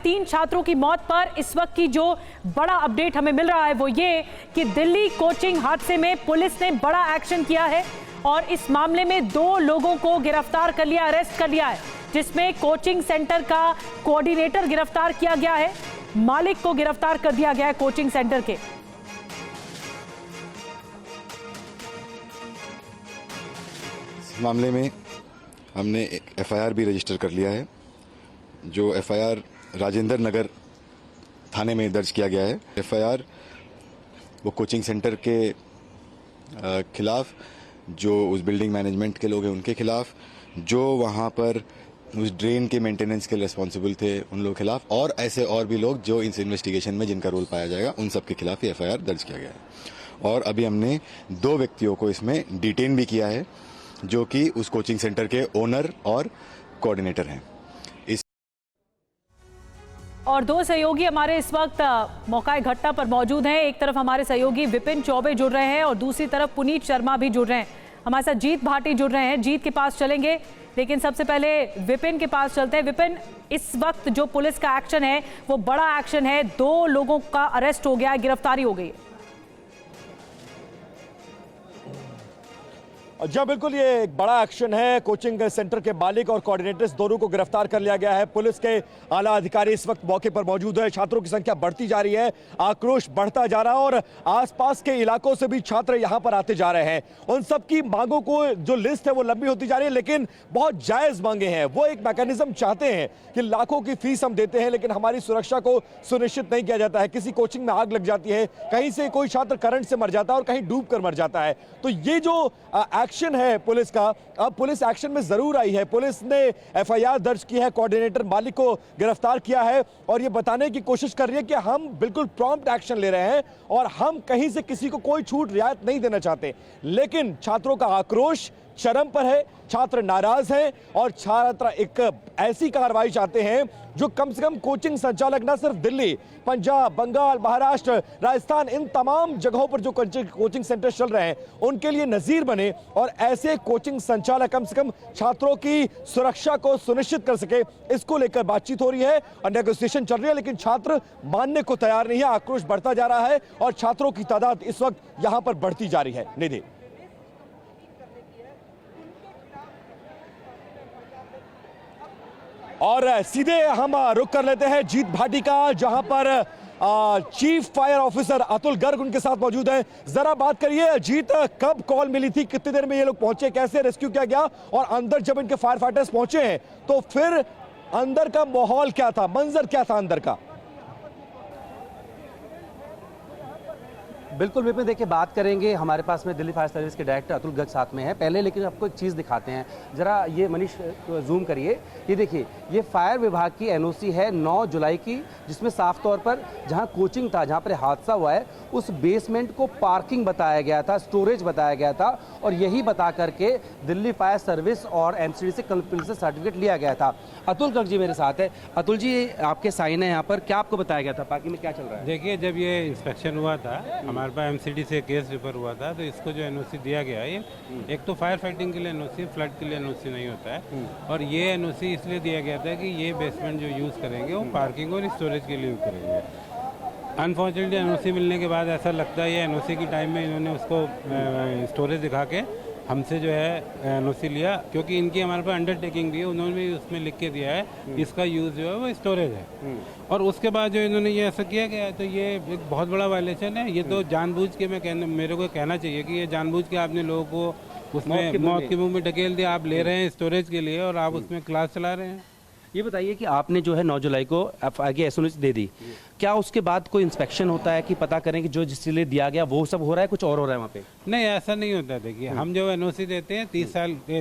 3 छात्रों की मौत पर इस वक्त की जो बड़ा अपडेट हमें मिल रहा है वो ये कि दिल्ली कोचिंग हादसे में पुलिस ने बड़ा एक्शन किया है और इस मामले में 2 लोगों को गिरफ्तार कर लिया, अरेस्ट कर लिया है, जिसमें कोचिंग सेंटर का कोऑर्डिनेटर गिरफ्तार किया गया है, मालिक को गिरफ्तार कर दिया गया है कोचिंग सेंटर के। इस मामले में हमने एक एफआईआर भी रजिस्टर कर लिया है, जो एफआईआर राजेंद्र नगर थाने में दर्ज किया गया है। एफआईआर वो कोचिंग सेंटर के खिलाफ, जो उस बिल्डिंग मैनेजमेंट के लोग हैं उनके खिलाफ, जो वहाँ पर उस ड्रेन के मेंटेनेंस के रिस्पॉन्सिबल थे उन लोगों के खिलाफ, और ऐसे और भी लोग जो इस इन्वेस्टिगेशन में जिनका रोल पाया जाएगा उन सब के खिलाफ ही एफआईआर दर्ज किया गया है। और अभी हमने 2 व्यक्तियों को इसमें डिटेन भी किया है, जो कि उस कोचिंग सेंटर के ओनर और कोऑर्डिनेटर हैं। और 2 सहयोगी हमारे इस वक्त मौका घटना पर मौजूद हैं। एक तरफ हमारे सहयोगी विपिन चौबे जुड़ रहे हैं और दूसरी तरफ पुनीत शर्मा भी जुड़ रहे हैं। हमारे साथ जीत भाटी जुड़ रहे हैं, जीत के पास चलेंगे, लेकिन सबसे पहले विपिन के पास चलते हैं। विपिन, इस वक्त जो पुलिस का एक्शन है वो बड़ा एक्शन है, 2 लोगों का अरेस्ट हो गया है, गिरफ्तारी हो गई है। जी बिल्कुल, ये एक बड़ा एक्शन है। कोचिंग सेंटर के मालिक और कोऑर्डिनेटर्स दोनों को गिरफ्तार कर लिया गया है। पुलिस के आला अधिकारी इस वक्त मौके पर मौजूद है। छात्रों की संख्या बढ़ती जा रही है, आक्रोश बढ़ता जा रहा है और आसपास के इलाकों से भी छात्र यहां पर आते जा रहे हैं। उन सब की मांगों को जो लिस्ट है वो लंबी होती जा रही है, लेकिन बहुत जायज मांगे हैं। वो एक मैकेनिज्म चाहते हैं कि लाखों की फीस हम देते हैं लेकिन हमारी सुरक्षा को सुनिश्चित नहीं किया जाता है। किसी कोचिंग में आग लग जाती है, कहीं से कोई छात्र करंट से मर जाता है और कहीं डूब कर मर जाता है। तो ये जो एक्शन है पुलिस का, अब पुलिस एक्शन में जरूर आई है। पुलिस ने एफआईआर दर्ज की है, कोऑर्डिनेटर मालिक को गिरफ्तार किया है और ये बताने की कोशिश कर रही है कि हम बिल्कुल प्रॉम्प्ट एक्शन ले रहे हैं और हम कहीं से किसी को कोई छूट रियायत नहीं देना चाहते। लेकिन छात्रों का आक्रोश चरम पर है, छात्र नाराज हैं और छात्र एक ऐसी कार्रवाई चाहते हैं जो कम से कम कोचिंग संचालक न सिर्फ दिल्ली, पंजाब, बंगाल, महाराष्ट्र, राजस्थान, इन तमाम जगहों पर जो कोचिंग सेंटर चल रहे हैं उनके लिए नजीर बने और ऐसे कोचिंग संचालक कम से कम छात्रों की सुरक्षा को सुनिश्चित कर सके। इसको लेकर बातचीत हो रही है और नेगोशिएशन चल रही है, लेकिन छात्र मानने को तैयार नहीं है। आक्रोश बढ़ता जा रहा है और छात्रों की तादाद इस वक्त यहां पर बढ़ती जा रही है। निधि, और सीधे हम रुक कर लेते हैं जीत भाटी का, जहां पर chief fire officer Atul Garg उनके साथ मौजूद हैं। जरा बात करिए जीत, कब कॉल मिली थी, कितनी देर में ये लोग पहुंचे, कैसे रेस्क्यू किया गया और अंदर जब इनके फायर फाइटर्स पहुंचे हैं तो फिर अंदर का माहौल क्या था, मंजर क्या था अंदर का? बिल्कुल विपिन, देखिए बात करेंगे, हमारे पास में दिल्ली फायर सर्विस के डायरेक्टर अतुल गर्ग साथ में है। पहले लेकिन आपको एक चीज़ दिखाते हैं, जरा ये मनीष जूम करिए। ये देखिए, ये फायर विभाग की एनओसी है 9 जुलाई की, जिसमें साफ तौर पर जहां कोचिंग था, जहां पर हादसा हुआ है, उस बेसमेंट को पार्किंग बताया गया था, स्टोरेज बताया गया था और यही बता करके दिल्ली फायर सर्विस और एमसीडी से कंपनी से सर्टिफिकेट लिया गया था। अतुल गर्ग जी मेरे साथ है। अतुल जी, आपके साइन है यहाँ पर, क्या आपको बताया गया था, पार्किंग में क्या चल रहा है? देखिए, जब ये इंस्पेक्शन हुआ था, हमारे पास एमसीडी से केस रिफर हुआ था, तो इसको जो एनओसी दिया गया है, ये एक तो फायर फाइटिंग के लिए एनओसी, फ्लड के लिए एनओसी नहीं होता है। और ये एनओसी इसलिए दिया गया था कि ये बेसमेंट जो यूज़ करेंगे वो पार्किंग और स्टोरेज के लिए यूज़ करेंगे। अनफॉर्चुनेटली एनओसी मिलने के बाद ऐसा लगता है ये एनओसी की टाइम में इन्होंने उसको स्टोरेज दिखा के हमसे जो है एनओसी लिया, क्योंकि इनकी हमारे पास अंडरटेकिंग भी है, उन्होंने भी उसमें लिख के दिया है इसका यूज़ जो है वो स्टोरेज है। और उसके बाद जो इन्होंने ये ऐसा किया गया है, तो ये एक बहुत बड़ा वायलेशन है। ये तो जानबूझ के मेरे को कहना चाहिए कि ये जानबूझ के आपने लोगों को उसमें मौत के मुंह में ढकेल दिया। आप ले रहे हैं स्टोरेज के लिए और आप उसमें क्लास चला रहे हैं। ये बताइए कि आपने जो है 9 जुलाई को आगे एसओसी दे दी, क्या उसके बाद कोई इंस्पेक्शन होता है कि पता करें कि जो जिसके लिए दिया गया वो सब हो रहा है, कुछ और हो रहा है वहाँ पे? नहीं, ऐसा नहीं होता। देखिए, हम जो एनओसी देते हैं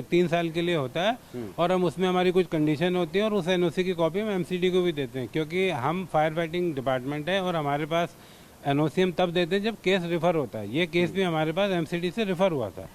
3 साल के लिए होता है और हम उसमें हमारी कुछ कंडीशन होती है और उस एनओसी की कॉपी हम एमसीडी को भी देते हैं, क्योंकि हम फायर फाइटिंग डिपार्टमेंट है और हमारे पास एनओसी हम तब देते हैं जब केस रिफर होता है। ये केस भी हमारे पास एमसीडी से रिफर हुआ था।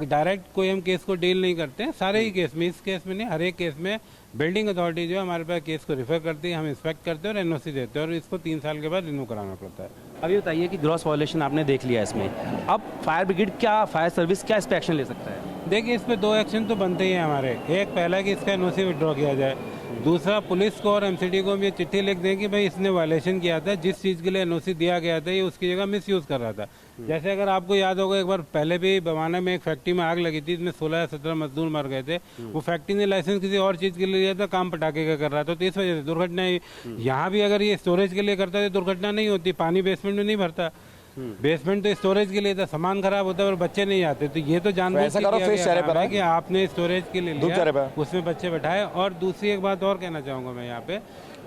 डायरेक्ट कोई हम केस को डील नहीं करते हैं, सारे ही केस में, इस केस में नहीं, हर एक केस में बिल्डिंग अथॉरिटी जो है हमारे पास केस को रिफर करती है, हम इंस्पेक्ट करते हैं और एनओसी देते हैं और इसको 3 साल के बाद रिन्यू कराना पड़ता है। अब ये बताइए कि ग्रॉस वायलेशन आपने देख लिया इसमें, अब फायर ब्रिगेड क्या, फायर सर्विस क्या इस पर एक्शन ले सकता है? देखिए, इस पर 2 एक्शन तो बनते ही हैं हमारे। एक पहला कि इसका एनओसी विड्रॉ किया जाए, दूसरा, पुलिस को और एमसीडी को भी ये चिट्ठी लिख दें कि भाई इसने वायलेशन किया था, जिस चीज़ के लिए एनओसी दिया गया था ये उसकी जगह मिसयूज़ कर रहा था। जैसे अगर आपको याद होगा, एक बार पहले भी बवाना में एक फैक्ट्री में आग लगी थी, इसमें 16 या 17 मजदूर मर गए थे। वो फैक्ट्री ने लाइसेंस किसी और चीज़ के लिए लिया था, काम पटाखे का कर रहा था, तो इस वजह से दुर्घटना हुई। यहाँ भी अगर ये स्टोरेज के लिए करता तो दुर्घटना नहीं होती, पानी बेसमेंट में नहीं भरता। बेसमेंट तो स्टोरेज के लिए था, सामान खराब होता है और बच्चे नहीं आते, तो ये तो जानबूझ ऐसा के करो, किया फेस गया चेहरे काम पर है आओ। कि आपने स्टोरेज के लिए चेहरे लिया, पर। उसमें बच्चे बैठाए। और दूसरी एक बात और कहना चाहूँगा मैं,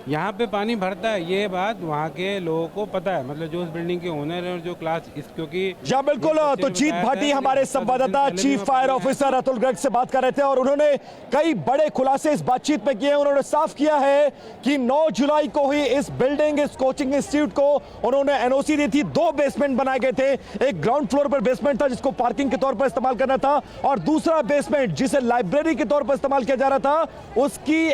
यहाँ पे पानी भरता है, ये बात वहाँ के लोगों को पता है, मतलब जो उस बिल्डिंग के ओनर है और जो क्लास इस, क्योंकि जी बिल्कुल। तो जीत भाटी हमारे संवाददाता chief fire officer Atul Garg से बात कर रहे थे और उन्होंने कई बड़े खुलासे इस बातचीत में किए। उन्होंने साफ किया है कि 9 जुलाई को ही इस बिल्डिंग, इस कोचिंग इंस्टीट्यूट को उन्होंने एनओसी दी थी। 2 बेसमेंट बनाए गए थे, एक ग्राउंड फ्लोर पर बेसमेंट था जिसको पार्किंग के तौर पर इस्तेमाल करना था, और दूसरा बेसमेंट जिसे लाइब्रेरी के तौर पर इस्तेमाल किया जा रहा था, उसकी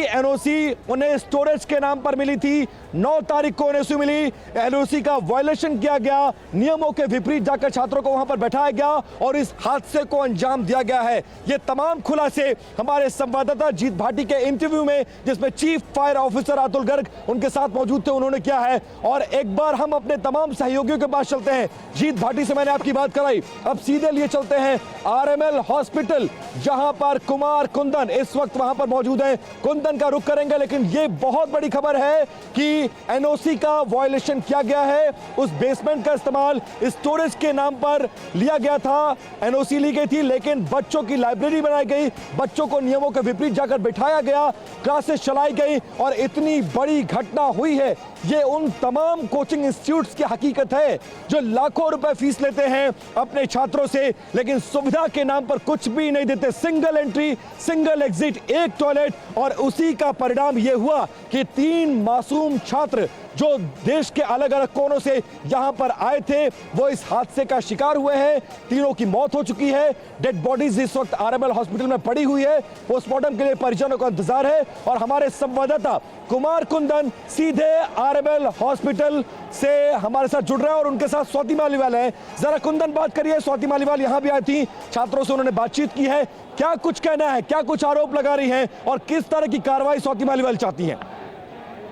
एनओसी उन्हें स्टोरेज के नाम पर मिली थी। 9 तारीख को एनओसी मिली, एनओसी का वायलेशन किया गया, नियमों के विपरीत जाकर छात्रों को वहां पर बैठाया गया और इस हादसे को अंजाम दिया गया है। ये तमाम खुलासे हमारे संवाददाता जीत भाटी के इंटरव्यू में, जिसमें chief fire officer Atul Garg उनके साथ मौजूद थे, उन्होंने किया है। और एक बार हम अपने तमाम सहयोगियों के पास चलते हैं। जीत भाटी से मैंने आपकी बात कराई, अब सीधे लिए चलते हैं आरएमएल हॉस्पिटल, जहां पर कुमार कुंदन इस वक्त वहां पर मौजूद है। कुंदन का रुख करेंगे, लेकिन यह बहुत बड़ी खबर है कि एनओसी का वायलेशन किया गया है। उस बेसमेंट का इस्तेमाल स्टोरेज के नाम पर लिया गया था, एनओसी ली गई थी, लेकिन बच्चों की लाइब्रेरी बनाई गई, बच्चों को नियमों के विपरीत जाकर बिठाया गया, क्लासेस चलाई गई और इतनी बड़ी घटना हुई है। ये उन तमाम कोचिंग इंस्टीट्यूट्स की हकीकत है जो लाखों रुपए फीस लेते हैं अपने छात्रों से, लेकिन सुविधा के नाम पर कुछ भी नहीं देते। सिंगल एंट्री, सिंगल एग्जिट, एक टॉयलेट, और उसी का परिणाम यह हुआ कि 3 मासूम छात्र जो देश के अलग अलग कोनों से यहां पर आए थे, वो इस हादसे का शिकार हुए हैं। तीनों की मौत हो चुकी है। डेड बॉडीज इस वक्त आरएमएल हॉस्पिटल में पड़ी हुई है, पोस्टमार्टम के लिए परिजनों का इंतजार है। और हमारे संवाददाता कुमार कुंदन सीधे आरएमएल हॉस्पिटल से हमारे साथ जुड़ रहे हैं और उनके साथ स्वाति मालीवाल है। जरा कुंदन बात करिए, स्वाति मालीवाल यहां भी आई थी, छात्रों से उन्होंने बातचीत की है, क्या कुछ कहना है, क्या कुछ आरोप लगा रही हैं और किस तरह की कार्रवाई स्वाति मालीवाल चाहती हैं?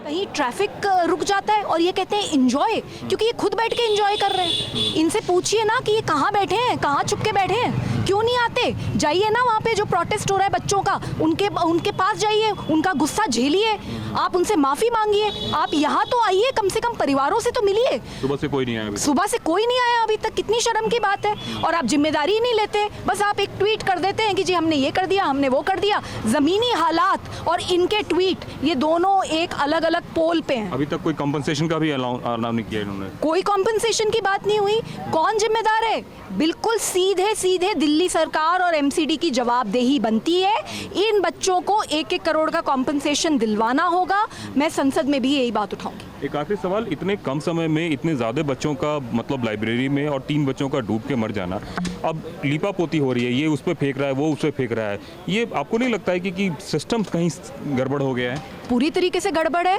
कहीं ट्रैफिक रुक जाता है और ये कहते हैं एंजॉय, क्योंकि ये खुद बैठ के एंजॉय कर रहे हैं। इनसे पूछिए ना कि ये कहाँ बैठे हैं, कहाँ छुप के बैठे हैं, क्यों नहीं आते? जाइए ना वहाँ पे जो प्रोटेस्ट हो रहा है बच्चों का, उनके पास जाइए, उनका गुस्सा झेलिए, आप उनसे माफी मांगिए। आप यहाँ तो आइए, कम से कम परिवारों से तो मिलिए। सुबह से कोई नहीं आया, सुबह से कोई नहीं आया अभी तक, कितनी शर्म की बात है। और आप जिम्मेदारी ही नहीं लेते, बस आप एक ट्वीट कर देते हैं कि जी हमने ये कर दिया, हमने वो कर दिया। जमीनी हालात और इनके ट्वीट, ये दोनों एक अलग अलग पोल पे हैं। अभी तक कोई कंपनसेशन का भी अलाउ नहीं किया इन्होंने। कोई कॉम्पनसेशन की बात नहीं हुई। कौन जिम्मेदार है? बिल्कुल सीधे सीधे दिल्ली सरकार और एमसीडी की जवाबदेही बनती है। इन बच्चों को 1-1 करोड़ का कॉम्पनसेशन दिलवाना होगा। मैं संसद में भी यही बात उठाऊंगी। एक आखिरी सवाल, इतने कम समय में इतने ज़्यादा बच्चों का मतलब लाइब्रेरी में और 3 बच्चों का डूब के मर जाना, अब लीपापोती हो रही है, ये उस पर फेंक रहा है, वो उस पर फेंक रहा है, ये आपको नहीं लगता है कि सिस्टम कहीं गड़बड़ हो गया है? पूरी तरीके से गड़बड़ है।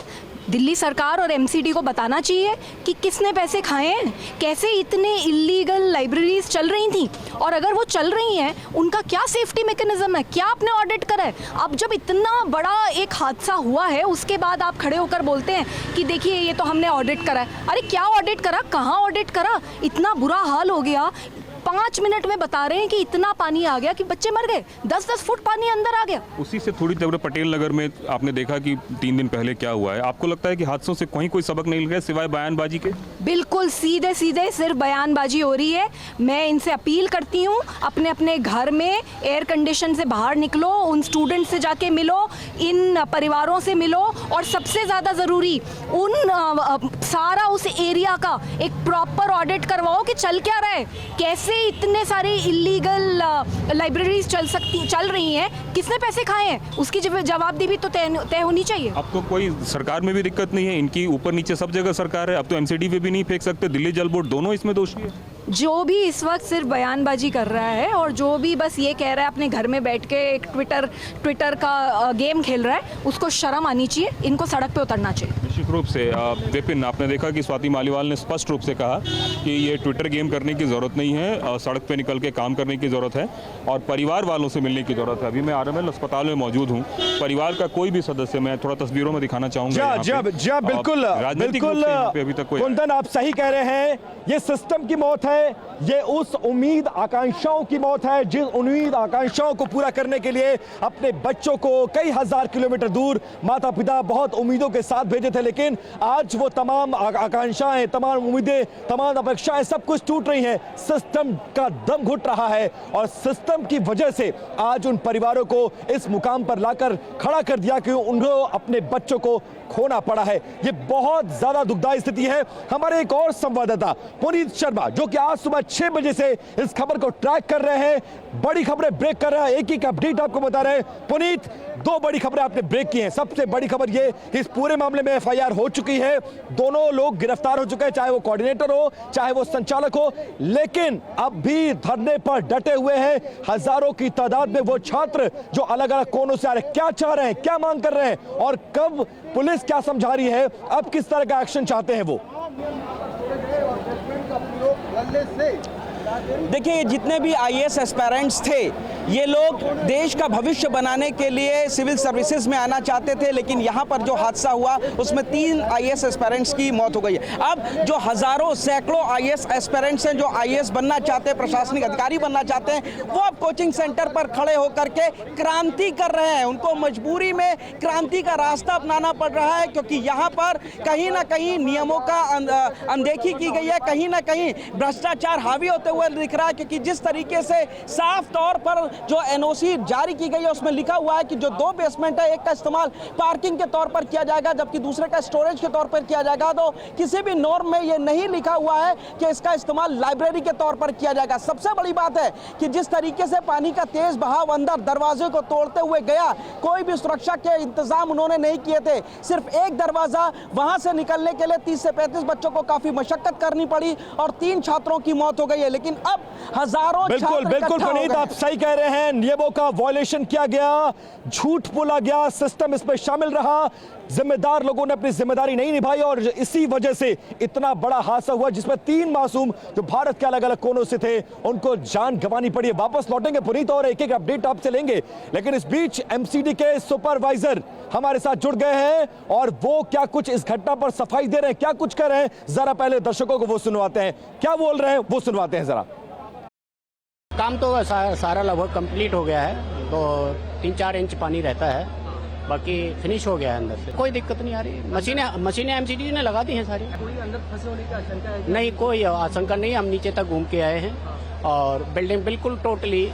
दिल्ली सरकार और एमसीडी को बताना चाहिए कि किसने पैसे खाए हैं, कैसे इतने इलीगल लाइब्रेरीज चल रही थी, और अगर वो चल रही हैं उनका क्या सेफ्टी मैकेनिज्म है, क्या आपने ऑडिट करा है? अब जब इतना बड़ा एक हादसा हुआ है उसके बाद आप खड़े होकर बोलते हैं कि देखिए ये तो हमने ऑडिट करा है। अरे क्या ऑडिट करा, कहाँ ऑडिट करा? इतना बुरा हाल हो गया, 5 मिनट में बता रहे हैं कि इतना पानी आ गया कि बच्चे मर गए, 10-10 फुट पानी अंदर आ गया। उसी से थोड़ी देर पटेल नगर में आपने देखा कि 3 दिन पहले क्या हुआ है। आपको लगता है कि हादसों से कोई सबक नहीं लगा सिवाय बयानबाजी के? बिल्कुल सीधे सीधे सिर्फ बयानबाजी हो रही है। मैं इनसे अपील करती हूँ, अपने अपने घर में एयर कंडीशन से बाहर निकलो, उन स्टूडेंट से जाके मिलो, इन परिवारों से मिलो, और सबसे ज़्यादा ज़रूरी उन सारा उस एरिया का एक प्रॉपर ऑडिट करवाओ कि चल क्या रहा है, कैसे इतने सारे इलीगल लाइब्रेरीज चल रही हैं, किसने पैसे खाए हैं, उसकी जवाबदेही भी तो तय होनी चाहिए। अब तो कोई सरकार में भी दिक्कत नहीं है, इनकी ऊपर नीचे सब जगह सरकार है, अब तो एमसीडी पे भी नहीं फेंक सकते, दिल्ली जल बोर्ड दोनों इसमें दोषी है। जो भी इस वक्त सिर्फ बयानबाजी कर रहा है और जो भी बस ये कह रहा है अपने घर में बैठ के एक ट्विटर का गेम खेल रहा है, उसको शर्म आनी चाहिए, इनको सड़क पे उतरना चाहिए। निश्चित रूप से विपिन, आपने देखा कि स्वाति मालीवाल ने स्पष्ट रूप से कहा कि ये ट्विटर गेम करने की ज़रूरत नहीं है, सड़क पे निकल के काम करने की ज़रूरत है और परिवार वालों से मिलने की ज़रूरत है। अभी मैं आरएमएल अस्पताल में मौजूद हूँ, परिवार का कोई भी सदस्य, मैं थोड़ा तस्वीरों में दिखाना चाहूँगा। बिल्कुल अभी तक कोई, कुंदन आप सही कह रहे हैं, ये सिस्टम की मौत है, ये उस उम्मीद आकांक्षाओं की मौत है जिस उम्मीद आकांक्षाओं को पूरा करने के लिए अपने बच्चों को कई हजार किलोमीटर दूर माता पिता बहुत उम्मीदों के साथ भेजे थे, लेकिन आज वो तमाम आकांक्षाएं, तमाम उम्मीदें, तमाम अपेक्षाएं सब कुछ टूट रही हैं। सिस्टम का दम घुट रहा है और सिस्टम की वजह से आज उन परिवारों को इस मुकाम पर लाकर खड़ा कर दिया कि उन्हें अपने बच्चों को खोना पड़ा है। ये बहुत ज्यादा दुखदायी स्थिति है। हमारे एक और संवाददाता पुनीत शर्मा, जो कि आज सुबह 6 बजे से इस खबर को ट्रैक कर रहे हैं, बड़ी खबरें ब्रेक कर रहे हैं, एक एक अपडेट आपको बता रहे हैं। पुनीत, 2 बड़ी खबरें आपने ब्रेक की हैं। सबसे बड़ी खबर ये, इस पूरे मामले में एफआईआर हो चुकी है, दोनों लोग गिरफ्तार हो चुके हैं, चाहे वो कोऑर्डिनेटर हो चाहे वो संचालक हो, लेकिन अब भी धरने पर डटे हुए हैं हजारों की तादाद में वो छात्र जो अलग अलग कोनों से आ रहे हैं। क्या चाह रहे हैं, क्या मांग कर रहे हैं और कब पुलिस क्या समझा रही है, अब किस तरह का एक्शन चाहते हैं वो? देखिए, जितने भी आईएएस एस्पायरेंट्स थे, ये लोग देश का भविष्य बनाने के लिए सिविल सर्विसेज में आना चाहते थे, लेकिन यहाँ पर जो हादसा हुआ उसमें 3 आईएएस एस्पायरेंट्स की मौत हो गई है। अब जो हजारों सैकड़ों आईएएस एस्पायरेंट्स हैं जो आईएएस बनना चाहते हैं, प्रशासनिक अधिकारी बनना चाहते हैं, वो अब कोचिंग सेंटर पर खड़े होकर के क्रांति कर रहे हैं। उनको मजबूरी में क्रांति का रास्ता अपनाना पड़ रहा है, क्योंकि यहाँ पर कहीं ना कहीं नियमों का अनदेखी की गई है, कहीं ना कहीं भ्रष्टाचार हावी होते हुए दिख रहा है। क्योंकि जिस तरीके से साफ तौर पर जो एनओसी जारी की गई है उसमें लिखा हुआ है कि जो 2 बेसमेंट है, एक का इस्तेमाल पार्किंग के तौर पर किया जाएगा जबकि दूसरे का स्टोरेज के तौर पर किया जाएगा। तो किसी भी नॉर्म में ये नहीं लिखा हुआ है कि इसका इस्तेमाल लाइब्रेरी के तौर पर किया जाएगा। सबसे बड़ी बात है कि जिस तरीके से पानी का तेज बहाव अंदर दरवाजे को तोड़ते हुए गया, कोई भी सुरक्षा के इंतजाम उन्होंने नहीं किए थे। सिर्फ एक दरवाजा, वहां से निकलने के लिए 30 से 35 बच्चों को काफी मशक्कत करनी पड़ी और 3 छात्रों की मौत हो गई है। लेकिन अब हजारों बिल्कुल पुनीत, आप सही कह रहे हैं, नियमों का वायलेशन किया गया, झूठ बोला गया, सिस्टम इसमें शामिल रहा, जिम्मेदार लोगों ने अपनी जिम्मेदारी नहीं निभाई और इसी वजह से इतना बड़ा हादसा हुआ जिसमें 3 मासूम जो भारत के अलग अलग कोनों से थे उनको जान गंवानी पड़ी है। वापस लौटेंगे पुनीत और एक एक अपडेट आपसे लेंगे, लेकिन इस बीच एमसीडी के सुपरवाइजर हमारे साथ जुड़ गए हैं और वो क्या कुछ इस घटना पर सफाई दे रहे हैं, क्या कुछ कर रहे हैं, जरा पहले दर्शकों को वो सुनवाते हैं। क्या बोल रहे हैं वो सुनवाते हैं जरा। काम तो सारा लगभग कंप्लीट हो गया है, तो 3-4 इंच पानी रहता है, बाकी फिनिश हो गया है अंदर से, कोई दिक्कत नहीं आ रही। मशीनें एमसीडी ने लगा दी हैं सारी। कोई अंदर फंसे होने की आशंका है? नहीं, कोई आशंका नहीं। हम नीचे तक घूम के आए हैं और बिल्डिंग बिल्कुल टोटली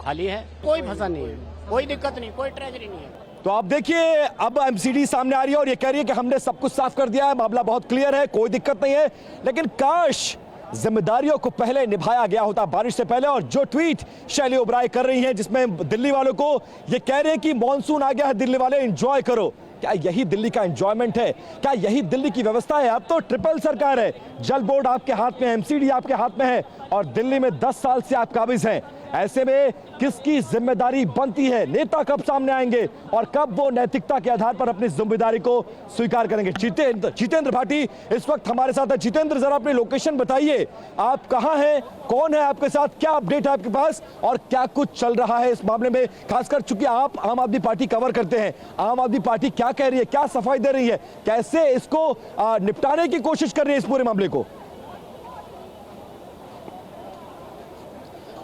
खाली है, कोई फंसा नहीं है, कोई दिक्कत नहीं, कोई ट्रेजरी नहीं है। तो आप देखिए, अब एमसीडी सामने आ रही है और ये कह रही है कि हमने सब कुछ साफ कर दिया है, मामला बहुत क्लियर है, कोई दिक्कत नहीं है। लेकिन काश जिम्मेदारियों को पहले निभाया गया होता बारिश से पहले। और जो ट्वीट शैली ओबराय कर रही हैं जिसमें दिल्ली वालों को ये कह रहे हैं कि मॉनसून आ गया है, दिल्ली वाले एंजॉय करो, क्या यही दिल्ली का एंजॉयमेंट है? क्या यही दिल्ली की व्यवस्था है? अब तो ट्रिपल सरकार है, जल बोर्ड आपके हाथ में है, एमसीडी आपके हाथ में है और दिल्ली में 10 साल से आप काबिज हैं। ऐसे में किसकी जिम्मेदारी बनती है? नेता कब सामने आएंगे और कब वो नैतिकता के आधार पर अपनी जिम्मेदारी को स्वीकार करेंगे? जितेंद्र भाटी इस वक्त हमारे साथ है। जितेंद्र, जरा अपनी लोकेशन बताइए, आप कहां हैं, कौन है आपके साथ, क्या अपडेट है आपके पास और क्या कुछ चल रहा है इस मामले में? खासकर चूंकि आप आम आदमी पार्टी कवर करते हैं, आम आदमी पार्टी क्या कह रही है, क्या सफाई दे रही है, कैसे इसको निपटाने की कोशिश कर रही है इस पूरे मामले को?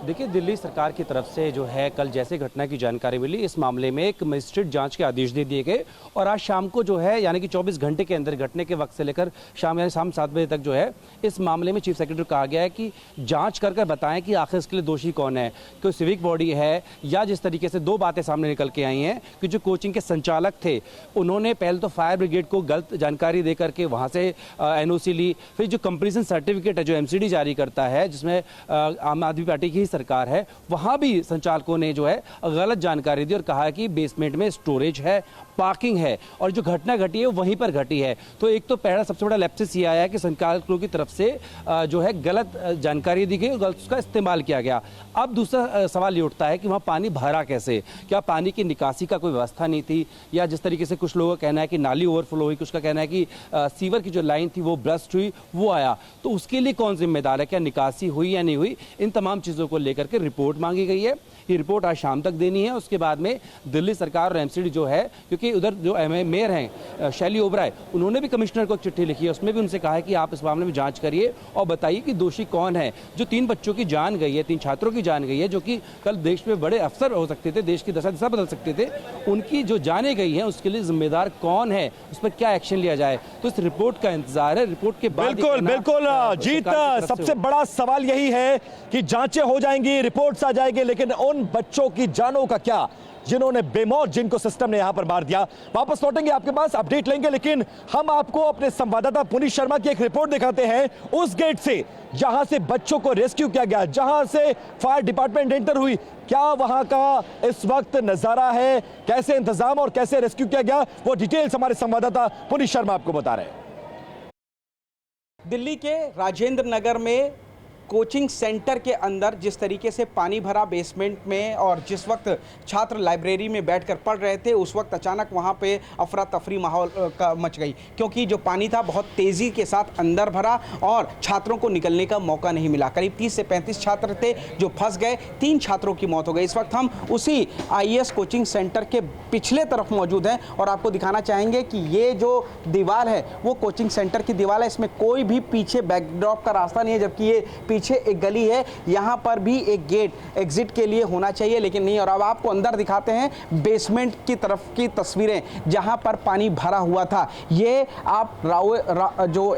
देखिए, दिल्ली सरकार की तरफ से जो है कल जैसे घटना की जानकारी मिली, इस मामले में एक मजिस्ट्रेट जांच के आदेश दे दिए गए और आज शाम को जो है यानी कि 24 घंटे के अंदर घटने के वक्त से लेकर शाम 7 बजे तक जो है इस मामले में चीफ सेक्रेटरी को कहा गया है कि जांच कर बताएं कि आखिर इसके लिए दोषी कौन है, कोई सिविक बॉडी है या जिस तरीके से 2 बातें सामने निकल के आई हैं कि जो कोचिंग के संचालक थे उन्होंने पहले तो फायर ब्रिगेड को गलत जानकारी दे करके वहाँ से एनओसी ली, फिर जो कंप्लीशन सर्टिफिकेट है जो एमसीडी जारी करता है जिसमें आम आदमी पार्टी की सरकार है, वहां भी संचालकों ने जो है गलत जानकारी दी और कहा कि बेसमेंट में स्टोरेज है, पार्किंग है और जो घटना घटी है वहीं पर घटी है। तो एक तो पहला सबसे बड़ा लैप्सिस ये आया कि संचालकों की तरफ से जो है गलत जानकारी दी गई और गलत उसका इस्तेमाल किया गया। अब दूसरा सवाल ये उठता है कि वहाँ पानी भरा कैसे, क्या पानी की निकासी का कोई व्यवस्था नहीं थी, या जिस तरीके से कुछ लोगों का कहना है कि नाली ओवरफ्लो हुई, कुछ का कहना है कि सीवर की जो लाइन थी वो ब्रस्ट हुई, वो आया, तो उसके लिए कौन जिम्मेदार है, क्या निकासी हुई या नहीं हुई, इन तमाम चीज़ों को लेकर के रिपोर्ट मांगी गई है। ये रिपोर्ट आज शाम तक देनी है। उसके बाद में दिल्ली सरकार और एमसीडी जो है, क्योंकि उधर जो मेयर हैं शैली ओबराय, उन्होंने भी कमिश्नर को एक चिट्ठी लिखी है, उसमें भी उनसे कहा है कि आप इस मामले में जांच करिए और बताइए कि दोषी कौन है। जो 3 बच्चों की जान गई है, 3 छात्रों की जान गई है, जो कि कल देश में बड़े अफसर हो सकते थे, देश की दशा दिशा बदल सकते थे, उनकी जो जाने गई है उसके लिए जिम्मेदार कौन है, उस पर क्या एक्शन लिया जाए। तो इस रिपोर्ट का इंतजार है। रिपोर्ट के बाद बिल्कुल बिल्कुल जीत, सबसे बड़ा सवाल यही है कि जांचें हो जाएंगी, रिपोर्ट्स आ जाएंगे, लेकिन उन बच्चों की जानों का क्या जिन्होंने बेमौत, जिनको सिस्टम ने यहां पर मार दिया। वापस लौटेंगे आपके पास, अपडेट लेंगे, लेकिन हम आपको अपने संवाददाता पुनीत शर्मा की एक रिपोर्ट दिखाते हैं उस गेट से जहां से बच्चों को रेस्क्यू किया गया, जहां से फायर डिपार्टमेंट एंटर हुई। क्या वहां का इस वक्त नजारा है, कैसे इंतजाम और कैसे रेस्क्यू किया गया, वो डिटेल्स हमारे संवाददाता पुनीत शर्मा आपको बता रहे हैं। दिल्ली के राजेंद्र नगर में कोचिंग सेंटर के अंदर जिस तरीके से पानी भरा बेसमेंट में, और जिस वक्त छात्र लाइब्रेरी में बैठकर पढ़ रहे थे, उस वक्त अचानक वहां पे अफरा तफरी माहौल का मच गई, क्योंकि जो पानी था बहुत तेज़ी के साथ अंदर भरा और छात्रों को निकलने का मौका नहीं मिला। करीब 30 से 35 छात्र थे जो फंस गए, 3 छात्रों की मौत हो गई। इस वक्त हम उसी आईएएस कोचिंग सेंटर के पिछले तरफ मौजूद हैं और आपको दिखाना चाहेंगे कि ये जो दीवार है वो कोचिंग सेंटर की दीवार है। इसमें कोई भी पीछे बैकड्रॉप का रास्ता नहीं है, जबकि ये पीछे एक गली है, यहां पर भी एक गेट एग्जिट के लिए होना चाहिए, लेकिन नहीं। और अब आपको अंदर दिखाते हैं बेसमेंट की तरफ की तस्वीरें जहां पर पानी भरा हुआ था। ये आप जो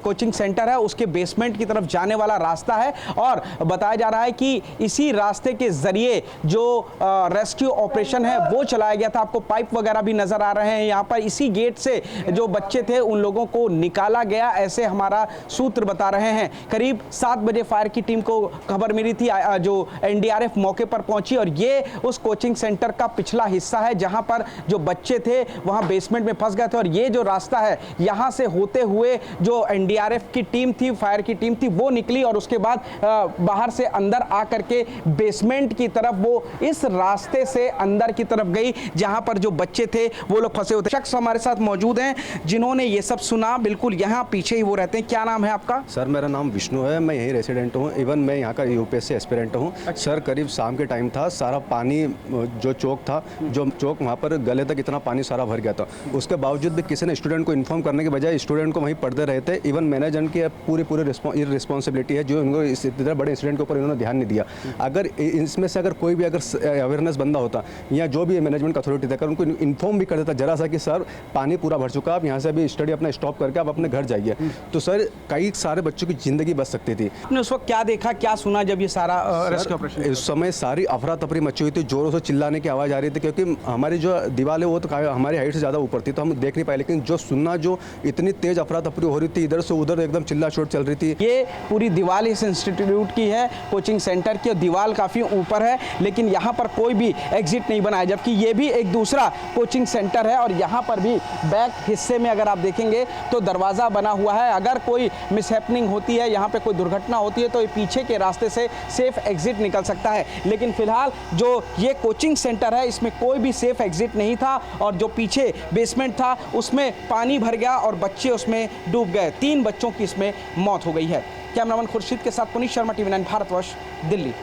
कोचिंग सेंटर है उसके बेसमेंट की तरफ जाने वाला रास्ता है और बताया जा रहा है कि इसी रास्ते के जरिए जो रेस्क्यू ऑपरेशन है वो चलाया गया था। आपको पाइप वगैरह भी नजर आ रहे हैं यहां पर। इसी गेट से जो बच्चे थे उन लोगों को निकाला गया, ऐसे हमारा सूत्र बता रहे हैं। करीब 7 बजे फायर की टीम को खबर मिली थी, जो एनडीआरएफ मौके पर पहुंची, और ये उस कोचिंग सेंटर का पिछला हिस्सा है जहां पर जो बच्चे थे वहां बेसमेंट में फंस गए थे। और ये जो रास्ता है यहां से होते हुए जो एनडीआरएफ की टीम थी, फायर की टीम थी, वो निकली और उसके बाद बाहर से अंदर आकर के बेसमेंट की तरफ वो इस रास्ते से अंदर की तरफ गई जहां पर जो बच्चे थे वो लोग फंसे होते। शख्स हमारे साथ मौजूद हैं जिन्होंने ये सब सुना, बिल्कुल यहाँ पीछे ही वो रहते हैं। क्या नाम है आपका? सर मेरा नाम विष्णु है, मैं यहीं रेसिडेंट हूँ। इवन मैं यहाँ का यूपीएससी एस्पिरेंट हूँ। सर करीब शाम के टाइम था, सारा पानी जो चौक था, जो चौक वहाँ पर गले तक इतना पानी सारा भर गया था। उसके बावजूद भी किसी ने स्टूडेंट को इन्फॉर्म करने के बजाय स्टूडेंट को वहीं पढ़ते रहे थे। इवन मैनेजमेंट की पूरी रिस्पॉन्सिबिलिटी है जो इनको इस इतने बड़े इंसिडेंट के ऊपर इन्होंने ध्यान नहीं दिया। अगर इसमें से अगर कोई भी अगर अवेयरनेस बंदा होता या जो भी मैनेजमेंट अथॉरिटी था, अगर उनको इन्फॉर्म भी कर देता जरा सा कि सर पानी पूरा भर चुका, आप यहाँ से अभी स्टडी अपना स्टॉप करके आप अपने घर जाइए, तो सर कई सारे बच्चों की ज़िंदगी बच सकती थी। आपने उस वक्त क्या देखा, क्या सुना जब ये सारा रेस्क्यू ऑपरेशन? इस समय सारी अफरा तफरी मची हुई थी, जोरों से चिल्लाने की आवाज़ आ रही थी, क्योंकि हमारी जो दीवार है वो तो हमारी हाइट से ज़्यादा ऊपर थी तो हम देख नहीं पाए, लेकिन जो सुनना, जो इतनी तेज अफरा तफरी हो रही थी, इधर से उधर एकदम चिल्ला चोट चल रही थी। ये पूरी दीवार इस इंस्टीट्यूट की है, कोचिंग सेंटर की, और दीवार काफ़ी ऊपर है, लेकिन यहाँ पर कोई भी एग्जिट नहीं बनाया, जबकि ये भी एक दूसरा कोचिंग सेंटर है और यहाँ पर भी बैक हिस्से में अगर आप देखेंगे तो दरवाज़ा बना हुआ है। अगर कोई मिसहैपनिंग होती है, यहाँ पे कोई दुर्घटना होती है, तो ये पीछे के रास्ते से सेफ एग्जिट निकल सकता है। लेकिन फिलहाल जो ये कोचिंग सेंटर है इसमें कोई भी सेफ एग्जिट नहीं था और जो पीछे बेसमेंट था उसमें पानी भर गया और बच्चे उसमें डूब गए। 3 बच्चों की इसमें मौत हो गई है। कैमरामैन खुर्शीद के साथ पुनीत शर्मा, TV9 भारतवर्ष, दिल्ली।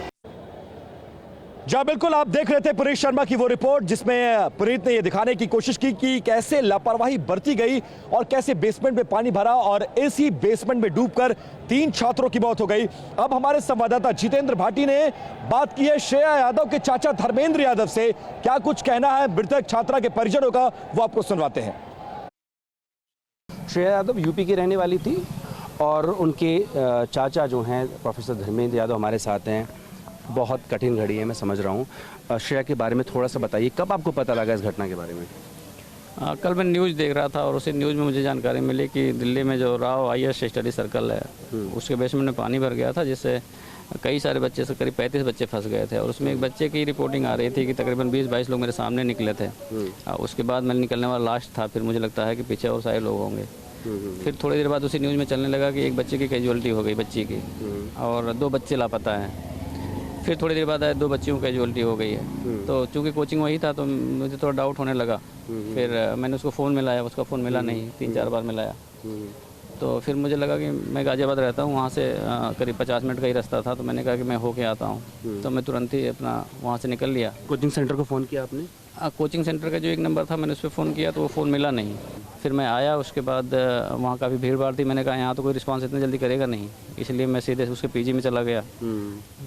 जी बिल्कुल, आप देख रहे थे पुनीत शर्मा की वो रिपोर्ट जिसमें पुनीत ने ये दिखाने की कोशिश की कि कैसे लापरवाही बरती गई और कैसे बेसमेंट में पानी भरा और इसी बेसमेंट में डूबकर 3 छात्रों की मौत हो गई। अब हमारे संवाददाता जितेंद्र भाटी ने बात की है श्रेया यादव के चाचा धर्मेंद्र यादव से। क्या कुछ कहना है मृतक छात्रा के परिजनों का, वो आपको सुनवाते हैं। श्रेया यादव यूपी की रहने वाली थी और उनके चाचा जो हैं प्रोफेसर धर्मेंद्र यादव हमारे साथ हैं। बहुत कठिन घड़ी है, मैं समझ रहा हूँ। श्रेया के बारे में थोड़ा सा बताइए, कब आपको पता लगा इस घटना के बारे में? कल मैं न्यूज़ देख रहा था और उसी न्यूज़ में मुझे जानकारी मिली कि दिल्ली में जो राव आईएएस स्टडी सर्कल है उसके बेसमेंट में पानी भर गया था, जिससे कई सारे बच्चे से करीब 35 बच्चे फंस गए थे और उसमें एक बच्चे की रिपोर्टिंग आ रही थी कि तकरीबन 20-22 लोग मेरे सामने निकले थे। उसके बाद मैं निकलने वाला लास्ट था, फिर मुझे लगता है कि पीछे और सारे लोग होंगे। फिर थोड़ी देर बाद उसी न्यूज़ में चलने लगा कि एक बच्चे की कैजुअलिटी हो गई, बच्ची की, और 2 बच्चे लापता हैं। फिर थोड़ी देर बाद आए 2 बच्चियों की कैजुअलिटी हो गई है। तो चूँकि कोचिंग वही था तो मुझे थोड़ा डाउट होने लगा। फिर मैंने उसको फ़ोन मिलाया, उसका फ़ोन मिला नहीं, 3-4 बार मिलाया। तो फिर मुझे लगा कि मैं गाज़ियाबाद रहता हूँ, वहाँ से करीब 50 मिनट का ही रास्ता था, तो मैंने कहा कि मैं होके आता हूँ। तो मैं तुरंत ही अपना वहाँ से निकल लिया। कोचिंग सेंटर को फ़ोन किया आपने? कोचिंग सेंटर का जो एक नंबर था मैंने उस पर फ़ोन किया तो वो फ़ोन मिला नहीं। फिर मैं आया, उसके बाद वहाँ काफ़ी भीड़ भाड़ थी। मैंने कहा यहाँ तो कोई रिस्पांस इतनी जल्दी करेगा नहीं, इसलिए मैं सीधे उसके पीजी में चला गया।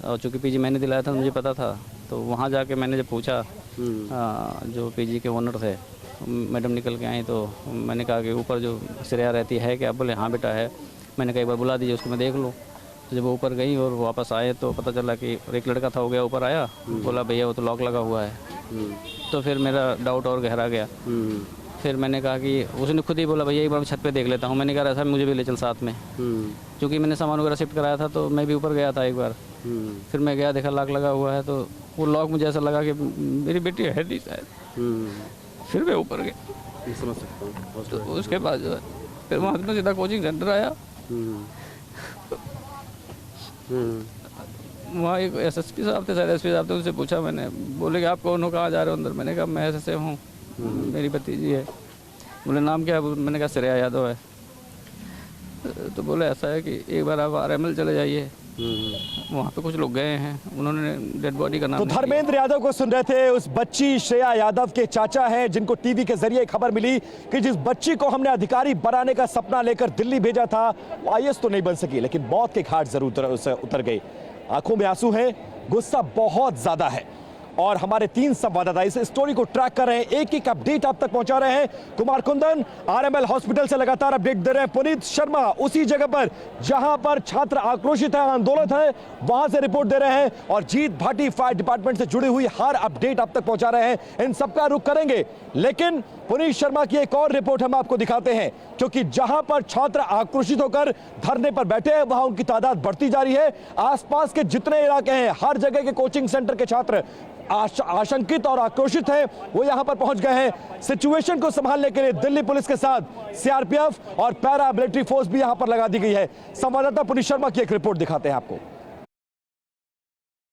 और चूँकि पीजी मैंने दिलाया था मुझे पता था, तो वहाँ जाके मैंने जब पूछा जो पीजी के ओनर थे, मैडम निकल के आई, तो मैंने कहा कि ऊपर जो श्रेया रहती है क्या? बोले हाँ बेटा है। मैंने कहा एक बार बुला दीजिए उसको, मैं देख लूँ। तो जब वो ऊपर गई और वापस आए तो पता चला कि एक लड़का था, हो गया ऊपर आया, बोला भैया वो तो लॉक लगा हुआ है। तो फिर मेरा डाउट और गहरा गया। फिर मैंने कहा कि उसने खुद ही बोला भैया एक बार मैं छत पे देख लेता हूँ। मैंने कहा ऐसा मुझे भी ले चल साथ में, क्योंकि मैंने सामान वगैरह शिफ्ट कराया था तो मैं भी ऊपर गया था एक बार। फिर मैं गया, देखा लॉक लगा हुआ है, तो वो लॉक मुझे ऐसा लगा कि मेरी बेटी है नहीं शायद। फिर मैं ऊपर गया, समझ सकता हूँ। तो उसके बाद जो है फिर वहाँ से सीधा कोचिंग सेंटर आया। वहाँ एक SSP साहब थे, शायद SP साहब थे, उनसे पूछा मैंने, बोले कि आप कौन हो, कहाँ जा रहे हो अंदर? मैंने कहा मैं ऐसे हूँ, मेरी भतीजी है। बोले नाम क्या है? मैंने कहा श्रेया यादव है। तो बोले ऐसा है कि एक बार आप RML चले जाइए, वहाँ पे कुछ लोग गए हैं, उन्होंने डेड बॉडी का नाम। तो धर्मेंद्र यादव को सुन रहे थे। उस बच्ची श्रेया यादव के चाचा हैं जिनको टीवी के जरिए खबर मिली कि जिस बच्ची को हमने अधिकारी बनाने का सपना लेकर दिल्ली भेजा था, वो IAS तो नहीं बन सकी, लेकिन मौत के घाट जरूर उतर गई। आंखों में आंसू हैं, गुस्सा बहुत ज्यादा है, और हमारे 3 संवाददाता इस स्टोरी को ट्रैक कर रहे हैं, एक अपडेट आप तक पहुंचा रहे हैं। कुमार कुंदन RML हॉस्पिटल से लगातार अपडेट दे रहे हैं। पुनीत शर्मा उसी जगह पर जहां पर छात्र आक्रोशित है, आंदोलित है, वहां से रिपोर्ट दे रहे हैं, और जीत भाटी फायर डिपार्टमेंट से जुड़ी हुई हर अपडेट आप तक पहुंचा रहे हैं। इन सबका रुख करेंगे, लेकिन पुनीत शर्मा की एक और रिपोर्ट हम आपको दिखाते हैं, क्योंकि जहां पर छात्र आक्रोशित होकर धरने पर बैठे हैं वहां उनकी तादाद बढ़ती जा रही है। आसपास के जितने इलाके हैं, हर जगह के कोचिंग सेंटर के छात्र आशंकित और आक्रोशित हैं, वो यहां पर पहुंच गए हैं। सिचुएशन को संभालने के लिए दिल्ली पुलिस के साथ CRPF और पैरा मिलिट्री फोर्स भी यहां पर लगा दी गई है। संवाददाता पुनीत शर्मा की एक रिपोर्ट दिखाते हैं आपको।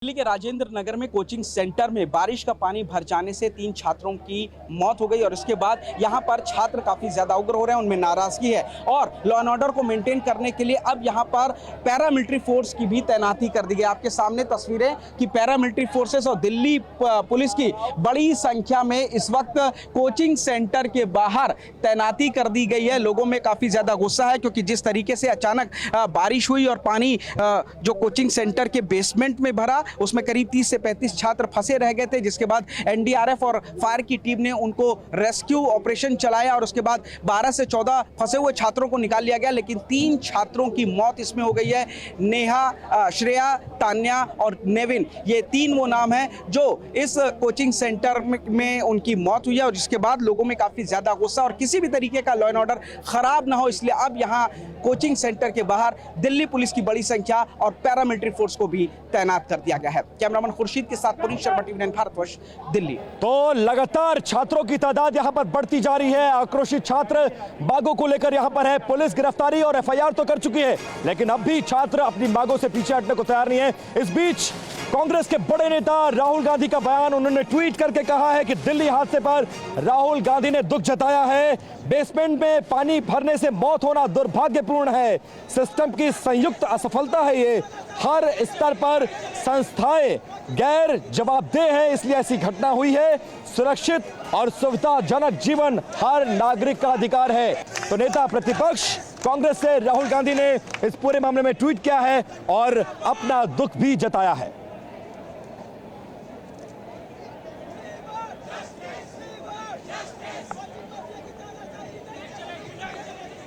दिल्ली के राजेंद्र नगर में कोचिंग सेंटर में बारिश का पानी भर जाने से 3 छात्रों की मौत हो गई, और इसके बाद यहां पर छात्र काफी ज्यादा उग्र हो रहे हैं, उनमें नाराजगी है, और लॉ एंड ऑर्डर को मेंटेन करने के लिए अब यहां पर पैरामिलिट्री फोर्स की भी तैनाती कर दी गई। आपके सामने तस्वीरें कि पैरामिलिट्री फोर्सेस और दिल्ली पुलिस की बड़ी संख्या में इस वक्त कोचिंग सेंटर के बाहर तैनाती कर दी गई है। लोगों में काफी ज्यादा गुस्सा है, क्योंकि जिस तरीके से अचानक बारिश हुई और पानी जो कोचिंग सेंटर के बेसमेंट में भरा, उसमें करीब 30 से 35 छात्र फंसे रह गए थे, जिसके बाद NDRF और फायर की टीम ने उनको रेस्क्यू ऑपरेशन चलाया, और उसके बाद 12 से 14 फंसे हुए छात्रों को निकाल लिया गया। लेकिन 3 छात्रों की मौत इसमें हो गई है। नेहा, श्रेया, तान्या और नेविन, ये 3 वो नाम हैं जो इस कोचिंग सेंटर में उनकी मौत हुई है, और जिसके बाद लोगों में काफ़ी ज़्यादा गुस्सा और किसी भी तरीके का लॉ एंड ऑर्डर खराब ना हो, इसलिए अब यहाँ कोचिंग सेंटर के बाहर दिल्ली पुलिस की बड़ी संख्या और पैरामिलिट्री फोर्स को भी तैनात कर दिया गया है। कैमरामैन खुर्शीद के साथ पुनीत शर्मा, TV9 भारतवर्ष, दिल्ली। तो लगातार छात्रों की तादाद यहां पर बढ़ती जा रही है। आक्रोशित छात्र मांगों को लेकर यहां पर है। पुलिस गिरफ्तारी और FIR तो कर चुकी है, लेकिन अब भी छात्र अपनी मांगों से पीछे हटने को तैयार नहीं है। इस बीच कांग्रेस के बड़े नेता राहुल गांधी का बयान, उन्होंने ट्वीट करके कहा है कि दिल्ली हादसे पर राहुल गांधी ने दुख जताया है। बेसमेंट में पानी भरने से मौत होना दुर्भाग्यपूर्ण है, सिस्टम की संयुक्त असफलता है ये। हर स्तर पर संस्थाएं गैर जवाबदेह है, इसलिए ऐसी घटना हुई है। सुरक्षित और सुविधाजनक जीवन हर नागरिक का अधिकार है। तो नेता प्रतिपक्ष कांग्रेस से राहुल गांधी ने इस पूरे मामले में ट्वीट किया है और अपना दुख भी जताया है।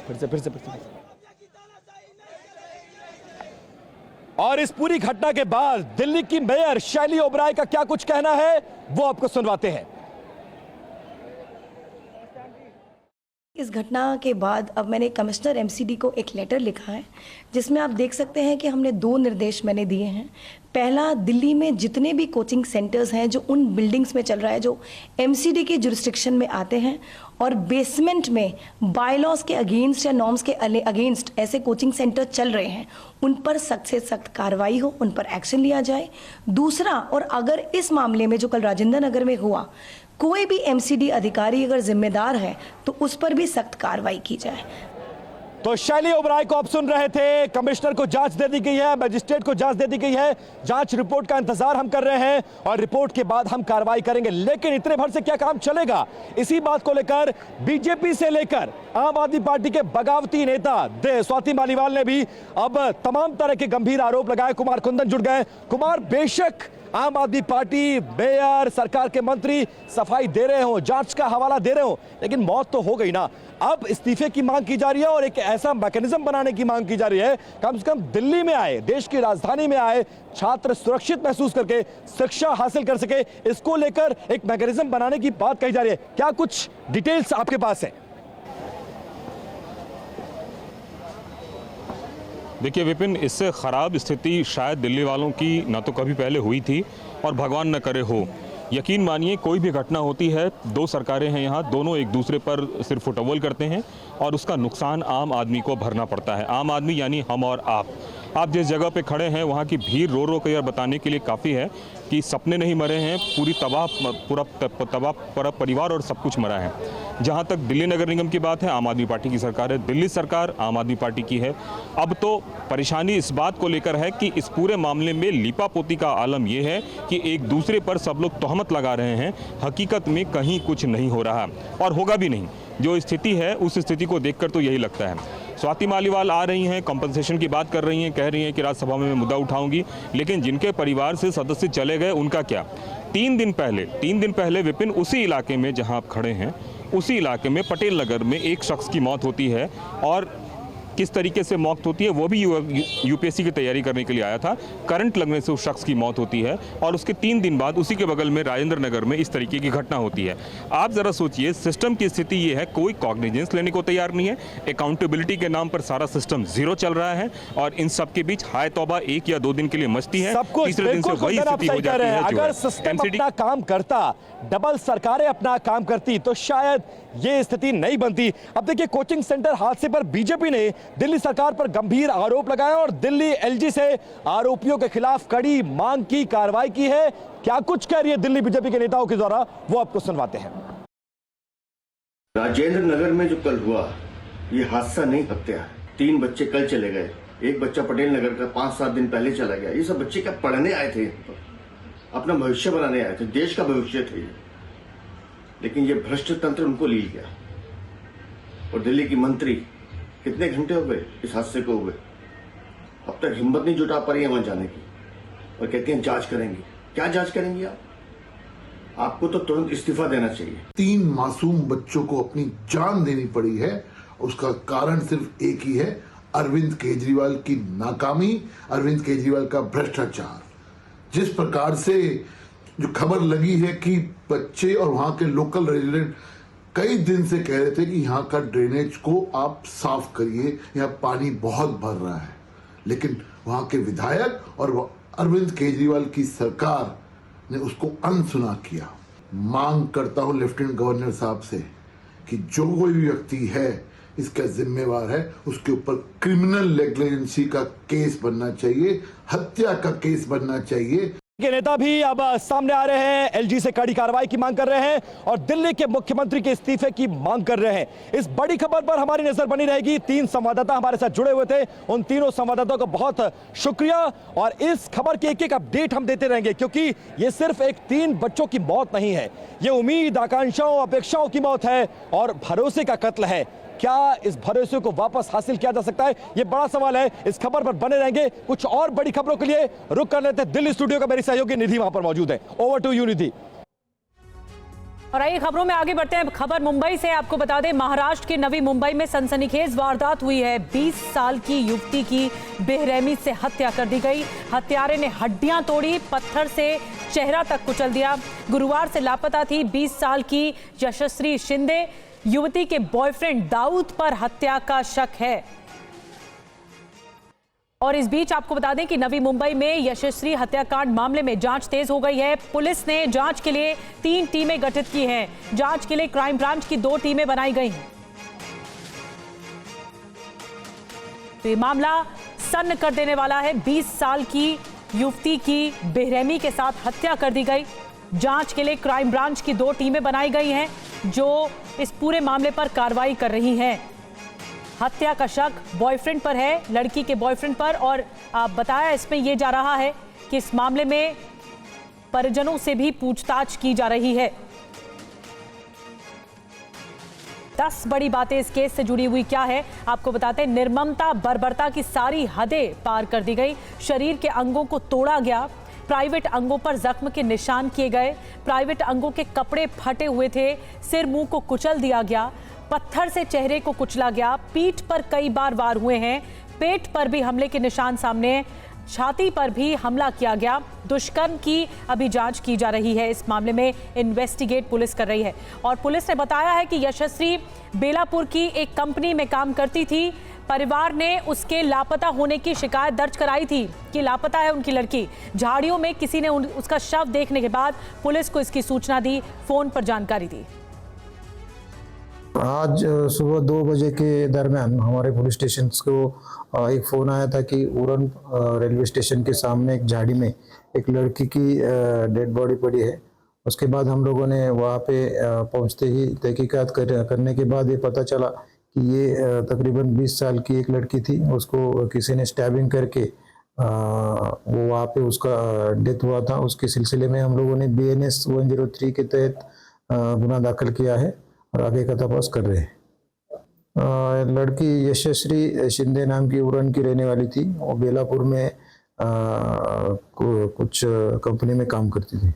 फिर से और इस पूरी घटना के बाद दिल्ली की मेयर शैली ओबराय का क्या कुछ कहना है, वो आपको सुनवाते हैं। इस घटना के बाद अब मैंने कमिश्नर एमसीडी को एक लेटर लिखा है जिसमें आप देख सकते हैं कि हमने 2 निर्देश मैंने दिए हैं। पहला, दिल्ली में जितने भी कोचिंग सेंटर्स हैं जो उन बिल्डिंग्स में चल रहा है जो एमसीडी के जुरिस्डिक्शन में आते हैं और बेसमेंट में बायलॉज के अगेंस्ट या नॉर्म्स के अगेंस्ट ऐसे कोचिंग सेंटर चल रहे हैं, उन पर सख्त से सख्त कार्रवाई हो, उन पर एक्शन लिया जाए। दूसरा, और अगर इस मामले में जो कल राजेंद्र नगर में हुआ कोई भी एमसीडी अधिकारी अगर जिम्मेदार है तो उस पर भी सख्त कार्रवाई की जाए। तो शैली ओबराय को आप सुन रहे थे। कमिश्नर को जांच दे दी गई है, मजिस्ट्रेट को जांच दे दी गई है। जांच रिपोर्ट का इंतजार हम कर रहे हैं और रिपोर्ट के बाद हम कार्रवाई करेंगे। लेकिन इतने भर से क्या काम चलेगा, इसी बात को लेकर बीजेपी से लेकर आम आदमी पार्टी के बगावती नेता स्वाति मालीवाल ने भी अब तमाम तरह के गंभीर आरोप लगाए। कुमार कुंदन जुड़ गए। कुमार, बेशक आम आदमी पार्टी, मेयर, सरकार के मंत्री सफाई दे रहे हो, जांच का हवाला दे रहे हो, लेकिन मौत तो हो गई ना। अब इस्तीफे की मांग की जा रही है और एक ऐसा मैकेनिज्म बनाने की मांग की जा रही है, कम से कम दिल्ली में आए, देश की राजधानी में आए छात्र सुरक्षित महसूस करके शिक्षा हासिल कर सके, इसको लेकर एक मैकेनिज्म बनाने की बात कही जा रही है। क्या कुछ डिटेल्स आपके पास है? देखिए विपिन, इससे ख़राब स्थिति शायद दिल्ली वालों की ना तो कभी पहले हुई थी और भगवान न करे हो। यकीन मानिए, कोई भी घटना होती है, 2 सरकारें हैं यहाँ, दोनों एक दूसरे पर सिर्फ फुटबॉल करते हैं और उसका नुकसान आम आदमी को भरना पड़ता है। आम आदमी यानी हम और आप जिस जगह पे खड़े हैं वहाँ की भीड़ रो रो कर बताने के लिए काफ़ी है कि सपने नहीं मरे हैं, पूरा परिवार और सब कुछ मरा है। जहाँ तक दिल्ली नगर निगम की बात है, आम आदमी पार्टी की सरकार है, दिल्ली सरकार आम आदमी पार्टी की है। अब तो परेशानी इस बात को लेकर है कि इस पूरे मामले में लीपापोती का आलम यह है कि एक दूसरे पर सब लोग तोहमत लगा रहे हैं। हकीकत में कहीं कुछ नहीं हो रहा और होगा भी नहीं। जो स्थिति है उस स्थिति को देखकर तो यही लगता है। स्वाति मालीवाल आ रही हैं, कंपनसेशन की बात कर रही हैं, कह रही हैं कि राज्यसभा में मैं मुद्दा उठाऊंगी, लेकिन जिनके परिवार से सदस्य चले गए उनका क्या? 3 दिन पहले विपिन, उसी इलाके में जहां आप खड़े हैं, उसी इलाके में पटेल नगर में एक शख्स की मौत होती है और किस तरीके से मौत होती है वो भी यूपीएससी की तैयारी करने के लिए आया था। करंट लगने से उस शख्स की मौत होती है और उसके 3 दिन बाद उसी के बगल में राजेंद्र नगर में इस तरीके की घटना होती है। आप ज़रा सोचिए, सिस्टम की स्थिति ये है, कोई कॉग्निजेंस लेने को तैयार नहीं है। अकाउंटेबिलिटी के नाम पर सारा सिस्टम जीरो चल रहा है और इन सब के बीच हाय तौबा 1 या 2 दिन के लिए मस्ती है, तीसरे दिन से वही स्थिति हो जाती है। अगर सिस्टम अपना काम करता, डबल सरकारें अपना काम करती तो शायद ये स्थिति नहीं बनती। अब देखिए, कोचिंग सेंटर हादसे पर बीजेपी ने दिल्ली सरकार पर गंभीर आरोप लगाया और दिल्ली एलजी से आरोपियों के खिलाफ कड़ी मांग की, कार्रवाई की है। क्या कुछ कह रही है दिल्ली बीजेपी के नेताओं के द्वारा, वो आपको सुनवाते हैं। राजेंद्र नगर में जो कल हुआ, ये हादसा नहीं हत्या है। 3 बच्चे कल चले गए, एक बच्चा पटेल नगर का 5-7 दिन पहले चला गया। ये सब बच्चे क्या पढ़ने आए थे, अपना भविष्य बनाने आए थे, देश का भविष्य थे, लेकिन ये भ्रष्ट तंत्र उनको ले गया। और दिल्ली की मंत्री कितने घंटे हो गए इस हादसे को हुए, अब तक हिम्मत नहीं जुटा पा रही है वहां जाने की और कहती हैं जांच करेंगे। क्या जांच करेंगी आप? आपको तो तुरंत इस्तीफा देना चाहिए। 3 मासूम बच्चों को अपनी जान देनी पड़ी है, उसका कारण सिर्फ एक ही है, अरविंद केजरीवाल की नाकामी, अरविंद केजरीवाल का भ्रष्टाचार। जिस प्रकार से जो खबर लगी है कि बच्चे और वहां के लोकल रेजिडेंट कई दिन से कह रहे थे कि यहाँ का ड्रेनेज को आप साफ करिए, यहाँ पानी बहुत भर रहा है, लेकिन वहां के विधायक और अरविंद केजरीवाल की सरकार ने उसको अनसुना किया। मांग करता हूं लेफ्टिनेंट गवर्नर साहब से कि जो कोई भी व्यक्ति है इसका जिम्मेवार है, उसके ऊपर क्रिमिनल नेग्लिजेंसी का केस बनना चाहिए, हत्या का केस बनना चाहिए। के नेता भी अब सामने आ रहे हैं, एलजी से कड़ी कार्रवाई की मांग कर रहे हैं और दिल्ली के मुख्यमंत्री के इस्तीफे की मांग कर रहे हैं। इस बड़ी खबर पर हमारी नजर बनी रहेगी। 3 संवाददाता हमारे साथ जुड़े हुए थे, उन तीनों संवाददाताओं का बहुत शुक्रिया और इस खबर की एक-एक अपडेट हम देते रहेंगे, क्योंकि ये सिर्फ एक 3 बच्चों की मौत नहीं है, ये उम्मीद, आकांक्षाओं, अपेक्षाओं की मौत है और भरोसे का कत्ल है। क्या इस भरोसे को वापस हासिल किया जा सकता है, ये बड़ा सवाल है। इस खबर पर बने रहेंगे। कुछ और बड़ी खबरों के लिए रुक कर लेते हैं दिल्ली स्टूडियो का। मेरी सहयोगी निधि वहां पर मौजूद है। ओवर टू यू निधि। और आइए खबरों में आगे बढ़ते हैं। खबर मुंबई से, आपको बता दें महाराष्ट्र के नवी मुंबई में सनसनीखेज वारदात हुई है। 20 साल की युवती की बेरहमी से हत्या कर दी गई। हत्यारे ने हड्डियां तोड़ी, पत्थर से चेहरा तक कुचल दिया। गुरुवार से लापता थी 20 साल की यशस्वी शिंदे। युवती के बॉयफ्रेंड दाऊद पर हत्या का शक है। और इस बीच आपको बता दें कि नवी मुंबई में यशस्वी हत्याकांड मामले में जांच तेज हो गई है। पुलिस ने जांच के लिए 3 टीमें गठित की हैं। जांच के लिए क्राइम ब्रांच की 2 टीमें बनाई गई हैं। तो ये मामला सन्न कर देने वाला है। 20 साल की युवती की बेरहमी के साथ हत्या कर दी गई। जांच के लिए क्राइम ब्रांच की 2 टीमें बनाई गई हैं जो इस पूरे मामले पर कार्रवाई कर रही हैं। हत्या का शक बॉयफ्रेंड पर है, लड़की के बॉयफ्रेंड पर। और बताया इसमें यह जा रहा है कि इस मामले में परिजनों से भी पूछताछ की जा रही है। 10 बड़ी बातें इस केस से जुड़ी हुई क्या है आपको बताते हैं। निर्ममता बर्बरता की सारी हदें पार कर दी गई। शरीर के अंगों को तोड़ा गया। प्राइवेट अंगों पर जख्म के निशान किए गए। प्राइवेट अंगों के कपड़े फटे हुए थे। सिर मुंह को कुचल दिया गया। पत्थर से चेहरे को कुचला गया। पीठ पर कई बार वार हुए हैं। पेट पर भी हमले के निशान सामने हैं। छाती पर भी हमला किया गया। दुष्कर्म की अभी जांच की जा रही है। इस मामले में इन्वेस्टिगेट पुलिस कर रही है। और पुलिस ने बताया है कि यशस्वी बेलापुर की एक कंपनी में काम करती थी। परिवार ने उसके लापता होने की शिकायत दर्ज कराई थी कि लापता है उनकी लड़की। झाड़ियों में किसी ने उसका शव देखने के बाद पुलिस को इसकी सूचना दी, फोन पर जानकारी दी। आज सुबह 2 बजे के दरमियान हमारे पुलिस स्टेशन को एक फ़ोन आया था कि उरन रेलवे स्टेशन के सामने एक झाड़ी में एक लड़की की डेड बॉडी पड़ी है। उसके बाद हम लोगों ने वहाँ पे पहुँचते ही तहकीकात करने के बाद ये पता चला कि ये तकरीबन 20 साल की एक लड़की थी। उसको किसी ने स्टैबिंग करके वो वहाँ पे उसका डेथ हुआ था। उसके सिलसिले में हम लोगों ने BNS 103 के तहत गुनाह दाखिल किया है और आगे का तपास कर रहे हैं। लड़की यशस्वी शिंदे नाम की उरन की रहने वाली थी। वो बेलापुर में कुछ कंपनी में काम करती थी।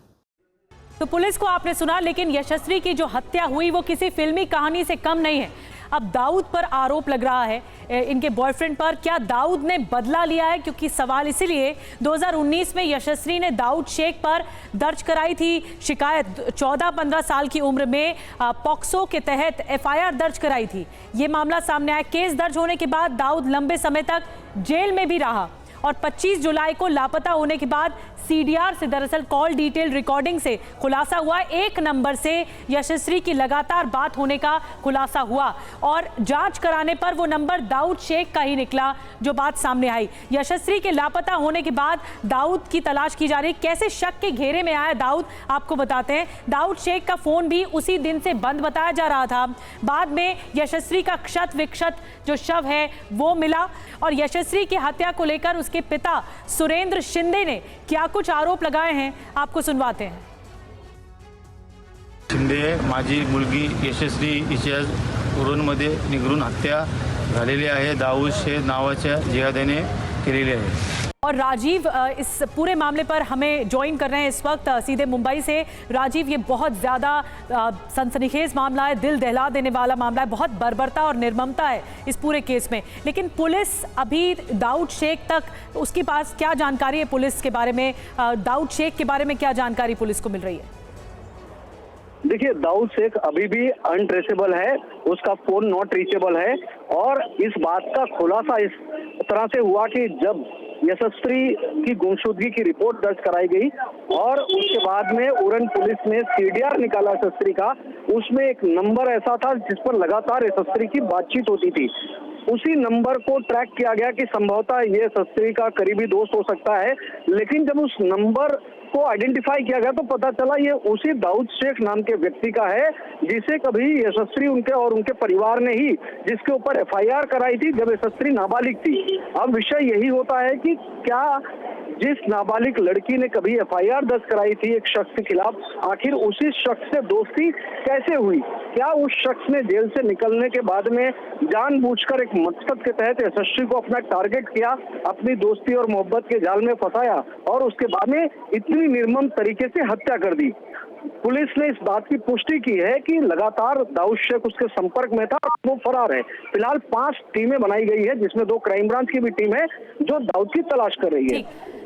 तो पुलिस को आपने सुना, लेकिन यशस्वी की जो हत्या हुई वो किसी फिल्मी कहानी से कम नहीं है। अब दाऊद पर आरोप लग रहा है इनके बॉयफ्रेंड पर। क्या दाऊद ने बदला लिया है? क्योंकि सवाल इसीलिए 2019 में यशस्वी ने दाऊद शेख पर दर्ज कराई थी शिकायत। 14-15 साल की उम्र में पॉक्सो के तहत FIR दर्ज कराई थी। ये मामला सामने आया। केस दर्ज होने के बाद दाऊद लंबे समय तक जेल में भी रहा और 25 जुलाई को लापता होने के बाद CDR से दरअसल कॉल डिटेल रिकॉर्डिंग से खुलासा हुआ। एक नंबर से यशस्वी की लगातार बात होने का खुलासा हुआ और जांच कराने पर वो नंबर दाऊद शेख का ही निकला, जो बात सामने आई। यशस्वी के लापता होने के बाद दाऊद की तलाश की जा रही। कैसे शक के घेरे में आया दाऊद, आपको बताते हैं। दाऊद शेख का फोन भी उसी दिन से बंद बताया जा रहा था। बाद में यशस्वी का क्षत विक्षत जो शव है वो मिला और यशस्वी की हत्या को लेकर उसके पिता सुरेंद्र शिंदे ने क्या कुछ आरोप लगाए हैं, आपको सुनवाते हैं। शिंदे माझी मुलगी यशस्वी हिच्या उरणमध्ये निगरून हत्या झालेली आहे। दाऊद शेख नावाच्या जिहाद्याने केलेली आहे। और राजीव इस पूरे मामले पर हमें ज्वाइन कर रहे हैं इस वक्त सीधे मुंबई से। राजीव, ये बहुत ज़्यादा सनसनीखेज मामला है, दिल दहला देने वाला मामला है। बहुत बर्बरता और निर्ममता है इस पूरे केस में। लेकिन पुलिस अभी दाऊद शेख तक उसके पास क्या जानकारी है पुलिस के बारे में? दाऊद शेख के बारे में क्या जानकारी पुलिस को मिल रही है? देखिए, दाऊद शेख अभी भी अनट्रेसेबल है। उसका फोन नॉट रीचेबल है और इस बात का खुलासा इस तरह से हुआ कि जब यशस्वी की गुमशुदगी की रिपोर्ट दर्ज कराई गई और उसके बाद में उरन पुलिस ने CDR निकाला यशस्वी का। उसमें एक नंबर ऐसा था जिस पर लगातार यशस्वी की बातचीत होती थी। उसी नंबर को ट्रैक किया गया कि संभवतः ये यशस्वी का करीबी दोस्त हो सकता है। लेकिन जब उस नंबर को आइडेंटिफाई किया गया तो पता चला ये उसी दाऊद शेख नाम के व्यक्ति का है जिसे कभी यशस्वी उनके और उनके परिवार ने ही जिसके ऊपर FIR कराई थी जब यशस्वी नाबालिग थी। अब विषय यही होता है कि क्या जिस नाबालिग लड़की ने कभी FIR दर्ज कराई थी एक शख्स के खिलाफ, आखिर उसी शख्स से दोस्ती कैसे हुई? क्या उस शख्स ने जेल से निकलने के बाद में जानबूझकर एक मकसद के तहत यशस्वी को अपना टारगेट किया, अपनी दोस्ती और मोहब्बत के जाल में फंसाया और उसके बाद में इतनी निर्मम तरीके से हत्या कर दी? पुलिस ने इस बात की पुष्टि की है कि लगातार दाऊद शेख उसके संपर्क में था, वो फरार है। फिलहाल 5 टीमें बनाई गई है, जिसमें 2 क्राइम ब्रांच की भी टीम है जो दाऊद की तलाश कर रही है।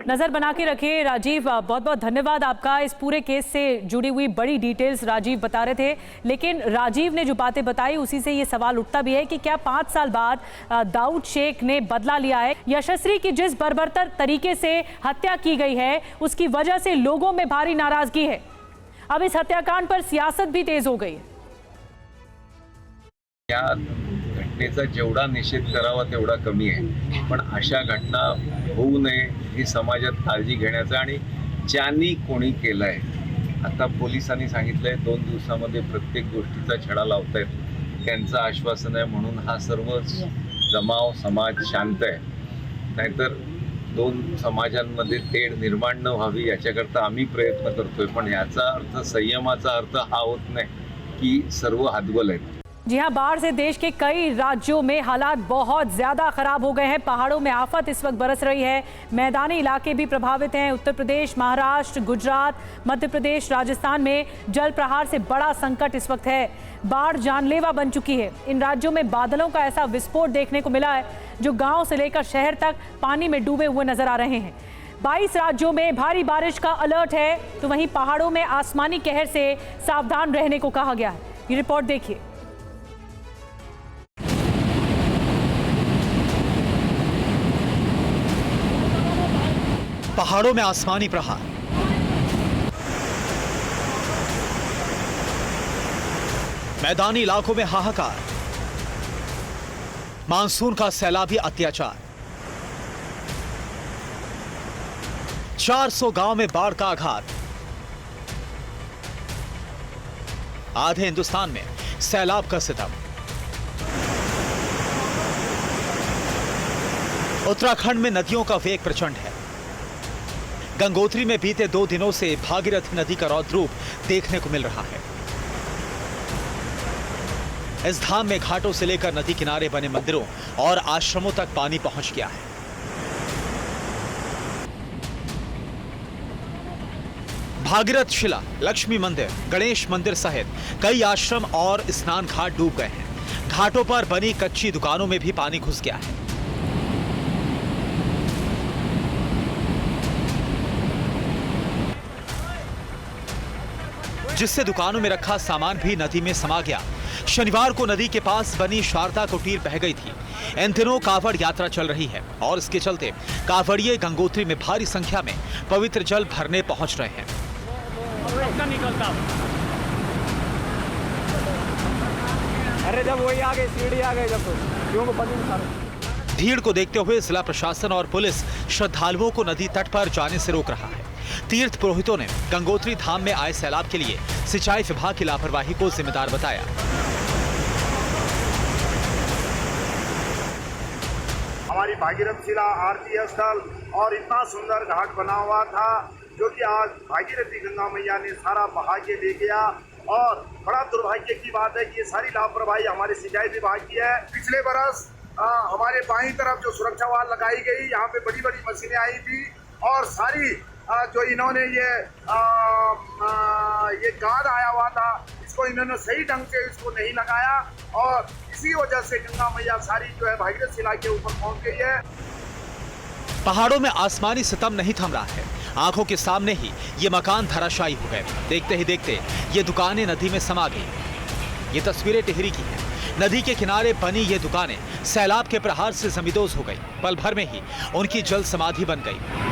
नजर बना के रखिए राजीव, बहुत बहुत धन्यवाद आपका। इस पूरे केस से जुड़ी हुई बड़ी डिटेल्स राजीव बता रहे थे, लेकिन राजीव ने जो बातें बताई उसी से ये सवाल उठता भी है कि क्या 5 साल बाद दाऊद शेख ने बदला लिया है? यशस्वी की जिस बर्बरतर तरीके से हत्या की गई है उसकी वजह से लोगों में भारी नाराजगी है। अब इस हत्याकांड पर सियासत भी तेज हो गई है। या घटनेचा जेवढा निषेध करावा तेवढा कमी आहे, पण अशा घटना होऊ नये ही समाजात काळजी घेण्याचा आणि ज्यांनी कोणी केलंय, आता पोलिसांनी सांगितलंय 2 दिवसामध्ये प्रत्येक गोष्टीचा छडा लावतायत, त्यांचं आश्वासन आहे म्हणून हा सर्व जमाव समाज शांत आहे। नाहीतर 2 समाजांमध्ये तेढ निर्माण न व्हावी याच्याकरता आम्ही प्रयत्न करतोय, पण याचा अर्थ संयमाचा अर्थ हा होत नाही की सर्व हतबल आहेत। जी हां, बाढ़ से देश के कई राज्यों में हालात बहुत ज़्यादा ख़राब हो गए हैं। पहाड़ों में आफत इस वक्त बरस रही है, मैदानी इलाके भी प्रभावित हैं। उत्तर प्रदेश, महाराष्ट्र, गुजरात, मध्य प्रदेश, राजस्थान में जल प्रहार से बड़ा संकट इस वक्त है। बाढ़ जानलेवा बन चुकी है। इन राज्यों में बादलों का ऐसा विस्फोट देखने को मिला है जो गाँव से लेकर शहर तक पानी में डूबे हुए नजर आ रहे हैं। 22 राज्यों में भारी बारिश का अलर्ट है, तो वहीं पहाड़ों में आसमानी कहर से सावधान रहने को कहा गया है। ये रिपोर्ट देखिए। पहाड़ों में आसमानी प्रहार, मैदानी इलाकों में हाहाकार, मानसून का सैलाबी अत्याचार, 400 गांव में बाढ़ का आघात, आधे हिंदुस्तान में सैलाब का सितम। उत्तराखंड में नदियों का वेग प्रचंड है। गंगोत्री में बीते 2 दिनों से भागीरथी नदी का रौद्र रूप देखने को मिल रहा है। इस धाम में घाटों से लेकर नदी किनारे बने मंदिरों और आश्रमों तक पानी पहुंच गया है। भागीरथ शिला, लक्ष्मी मंदिर, गणेश मंदिर सहित कई आश्रम और स्नान घाट डूब गए हैं। घाटों पर बनी कच्ची दुकानों में भी पानी घुस गया है। जिससे दुकानों में रखा सामान भी नदी में समा गया। शनिवार को नदी के पास बनी शारदा कुटीर बह गई थी। इन दिनों कांवड़ यात्रा चल रही है और इसके चलते कांवड़िये गंगोत्री में भारी संख्या में पवित्र जल भरने पहुंच रहे हैं। अरे जब वही आ गई, सीढ़ी आ गई, जब तो भीड़ को देखते हुए जिला प्रशासन और पुलिस श्रद्धालुओं को नदी तट पर जाने से रोक रहा है। तीर्थ पुरोहितों ने गंगोत्री धाम में आए सैलाब के लिए सिंचाई विभाग की लापरवाही को जिम्मेदार बताया। हमारी भागीरथ शिला, आरती स्थल और इतना सुंदर घाट बना हुआ था, जो कि आज भागीरथी गंगा मैया ने सारा बहा के ले गया। और बड़ा दुर्भाग्य की बात है कि ये सारी लापरवाही हमारे सिंचाई विभाग की है। पिछले बरस हमारे बाईं तरफ जो सुरक्षा वाल लगाई गई, यहाँ पे बड़ी बड़ी मशीनें आई थी और सारी जो इन्होंने ये गाद आया हुआ था, इसको इन्होंने सही ढंग से इसको नहीं लगाया और इसी वजह से गंगा मैया सारी जो है भागीरथ शिला के ऊपर पहुंच गई है। पहाड़ों में आसमानी सितम नहीं थम रहा है। आंखों के सामने ही ये मकान धराशायी हो गए। देखते ही देखते ये दुकानें नदी में समा गई। ये तस्वीरें टिहरी की हैं। नदी के किनारे बनी ये दुकानें सैलाब के प्रहार से जमींदोज हो गई। पल भर में ही उनकी जल समाधि बन गई।